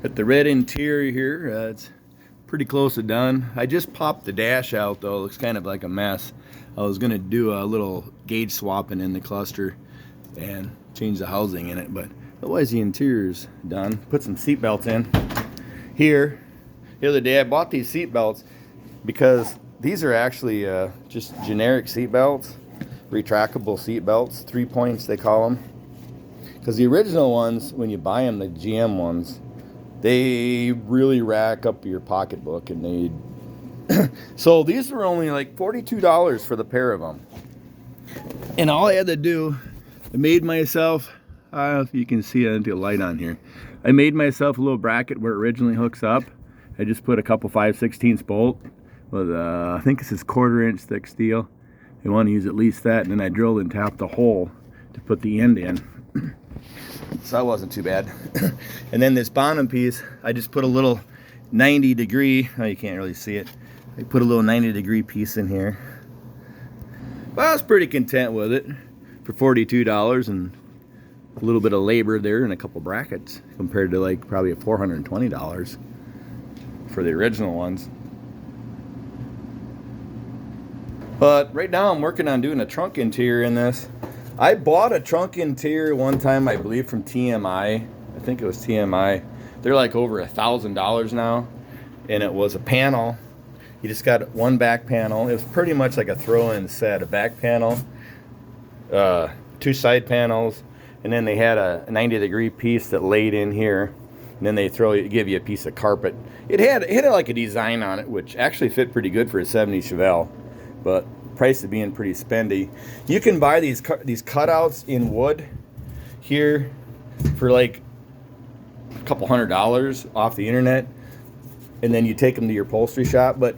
Got the red interior here. It's pretty close to done. I just popped the dash out though. It looks kind of like a mess. I was gonna do a little gauge swapping in the cluster and change the housing in it, but otherwise the interior's done. Put some seat belts in here. The other day I bought these seat belts because these are actually just generic seat belts, retractable seat belts, 3 points they call them. Because the original ones, when you buy them, the GM ones, they really rack up your pocketbook, and they so these were only like $42 for the pair of them. And all I had to do, I made myself, I don't know if you can see it, the light on here. I made myself a little bracket where it originally hooks up. I just put a couple 5/16 bolt with I think this is 1/4 inch thick steel. You want to use at least that, and then I drilled and tapped the hole to put the end in. So that wasn't too bad. And then this bottom piece, I just put a little 90-degree, oh, you can't really see it. I put a little 90-degree piece in here. Well, I was pretty content with it for $42 and a little bit of labor there and a couple brackets compared to like probably a $420 for the original ones. But right now I'm working on doing a trunk interior in this. I bought a trunk interior one time, I believe, from TMI. I think it was TMI. They're like over $1,000 now. And it was a panel. You just got one back panel. It was pretty much like a throw-in set. A back panel, 2 side panels, and then they had a 90-degree piece that laid in here. And then they give you a piece of carpet. It had like a design on it, which actually fit pretty good for a 70 Chevelle. But price of being pretty spendy. You can buy these cutouts in wood here for like a couple $100 off the internet, and then you take them to your upholstery shop. But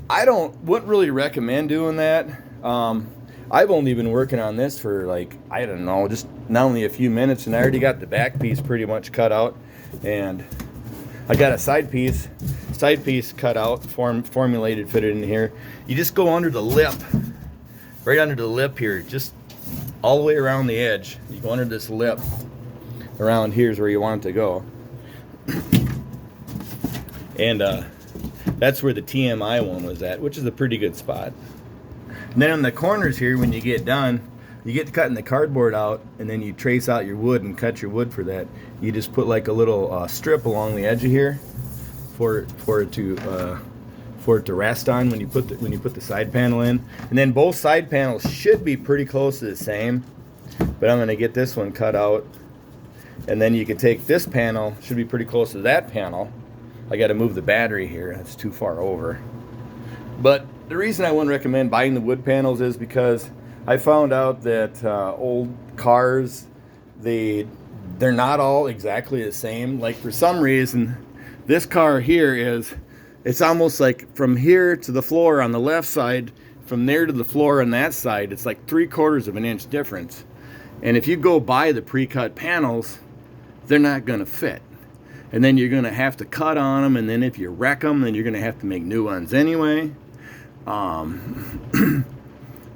I wouldn't really recommend doing that. I've only been working on this for like, I don't know, just not only a few minutes, and I already got the back piece pretty much cut out, and I got a side piece cut out, formulated, fitted in here. You just go under the lip, right under the lip here, just all the way around the edge. You go under this lip, around here's where you want it to go. And that's where the TMI one was at, which is a pretty good spot. And then on the corners here, when you get done, you get to cutting the cardboard out, and then you trace out your wood and cut your wood for that. You just put like a little strip along the edge of here for it to rest on when you put the side panel in. And then both side panels should be pretty close to the same, but I'm going to get this one cut out, and then you can take this panel, should be pretty close to that panel. I got to move the battery here, that's too far over. But the reason I wouldn't recommend buying the wood panels is because I found out that old cars, they're not all exactly the same. Like for some reason, this car here it's almost like from here to the floor on the left side, from there to the floor on that side, it's like 3/4 of an inch difference. And if you go buy the pre-cut panels, they're not going to fit. And then you're going to have to cut on them, and then if you wreck them, then you're going to have to make new ones anyway.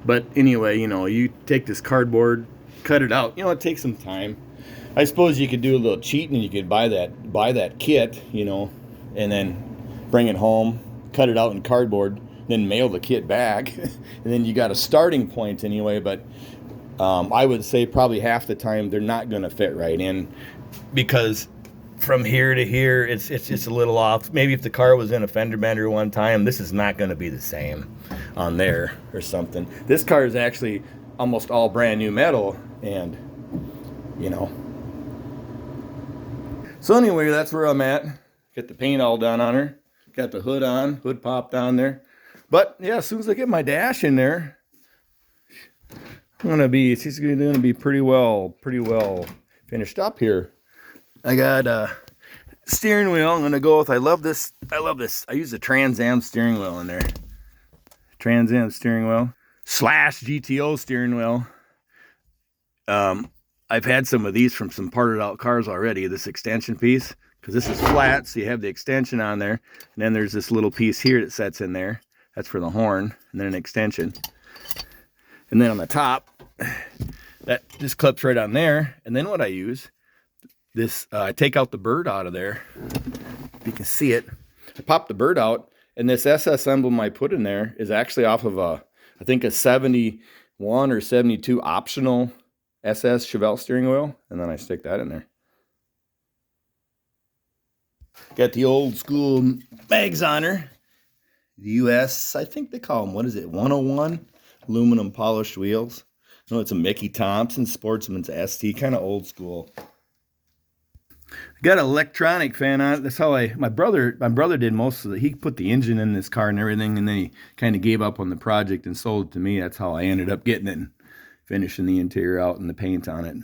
But anyway, you know, you take this cardboard, cut it out. You know, it takes some time. I suppose you could do a little cheating, and you could buy that kit, you know, and then bring it home, cut it out in cardboard, then mail the kit back, and then you got a starting point anyway. But I would say probably half the time they're not going to fit right in, because from here to here it's just a little off. Maybe if the car was in a fender bender one time, this is not going to be the same on there or something. This car is actually almost all brand new metal, and you know. So anyway, that's where I'm at. Got the paint all done on her. Got the hood on, hood popped down there. But yeah, as soon as I get my dash in there, she's gonna be pretty well finished up here. I got a steering wheel I'm gonna go with. I love this. I use the Trans Am steering wheel in there. Trans Am steering wheel / GTO steering wheel. I've had some of these from some parted out cars already, this extension piece, because this is flat, so you have the extension on there, and then there's this little piece here that sets in there. That's for the horn, and then an extension. And then on the top, that just clips right on there. And then what I use, this, I take out the bird out of there. If you can see it, I pop the bird out, and this SS emblem I put in there is actually off of I think a 71 or 72 optional SS Chevelle steering wheel, and then I stick that in there. Got the old school mags on her. The US, I think they call them, what is it, 101? Aluminum polished wheels. No, it's a Mickey Thompson Sportsman's ST, kind of old school. I got an electronic fan on it. That's how my brother did most of it. He put the engine in this car and everything, and then he kind of gave up on the project and sold it to me. That's how I ended up getting it and finishing the interior out and the paint on it.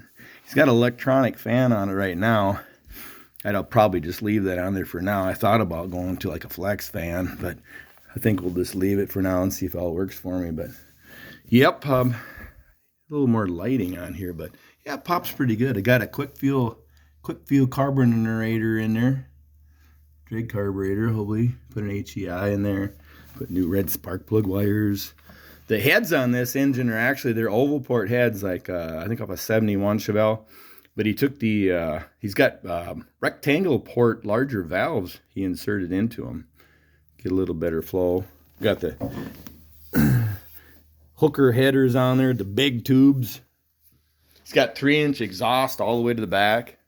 He's got an electronic fan on it right now. I'll probably just leave that on there for now. I thought about going to like a flex fan, but I think we'll just leave it for now and see if it all works for me. But yep, a little more lighting on here, but yeah, it pops pretty good. I got a quick fuel carburetor in there. Drag carburetor, hopefully. Put an HEI in there. Put new red spark plug wires. The heads on this engine are actually, they're oval port heads, like I think off a 71 Chevelle. But he took he's got rectangle port larger valves he inserted into them. Get a little better flow. Got the hooker headers on there, the big tubes. It's got 3-inch exhaust all the way to the back.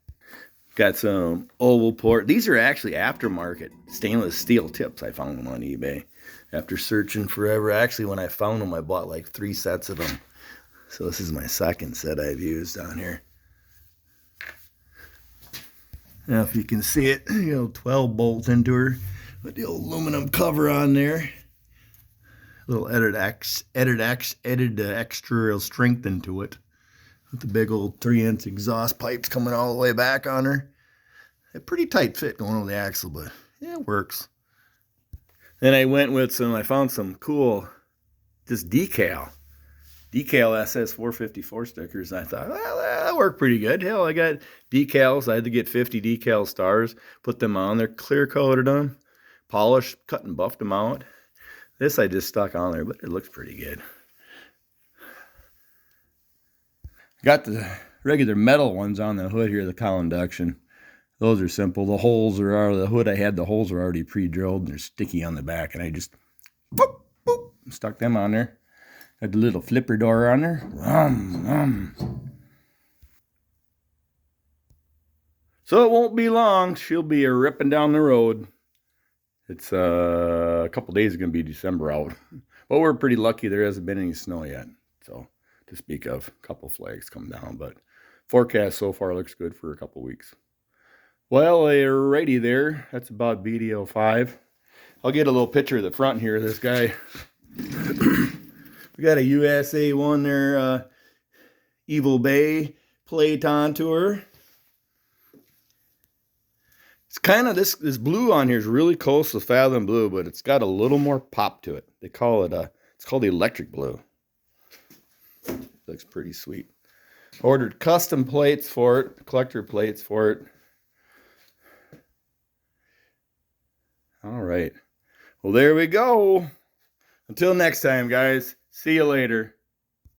Got some oval port. These are actually aftermarket stainless steel tips. I found them on eBay after searching forever. Actually, when I found them, I bought like 3 sets of them. So this is my second set I've used on here. Now, if you can see it, 12 bolts into her with the aluminum cover on there. A little added extra strength into it. With the big old 3-inch exhaust pipes coming all the way back on her. A pretty tight fit going over the axle, but yeah, it works. Then I went with I found some cool, just decal SS 454 stickers. And I thought, well, that worked pretty good. Hell, I got decals. I had to get 50 decal stars, put them on there, clear colored them, polished, cut and buffed them out. This I just stuck on there, but it looks pretty good. Got the regular metal ones on the hood here, the cowl induction. Those are simple. The holes are out of the hood. The holes are already pre-drilled and they're sticky on the back. And I just boop, boop, stuck them on there. Got the little flipper door on there. So it won't be long. She'll be ripping down the road. It's a couple days, it's going to be December out. But we're pretty lucky there hasn't been any snow yet. So to speak of, a couple flags come down, but forecast so far looks good for a couple weeks. Well, alrighty there. That's about video 5. I'll get a little picture of the front here of this guy. We got a USA 1 there, Evil Bay plate onto her. It's kind of, this blue on here is really close to Fathom Blue, but it's got a little more pop to it. They call it, it's called the electric blue. Looks pretty sweet. Ordered custom plates for it, collector plates for it. All right. Well, there we go. Until next time, guys. See you later.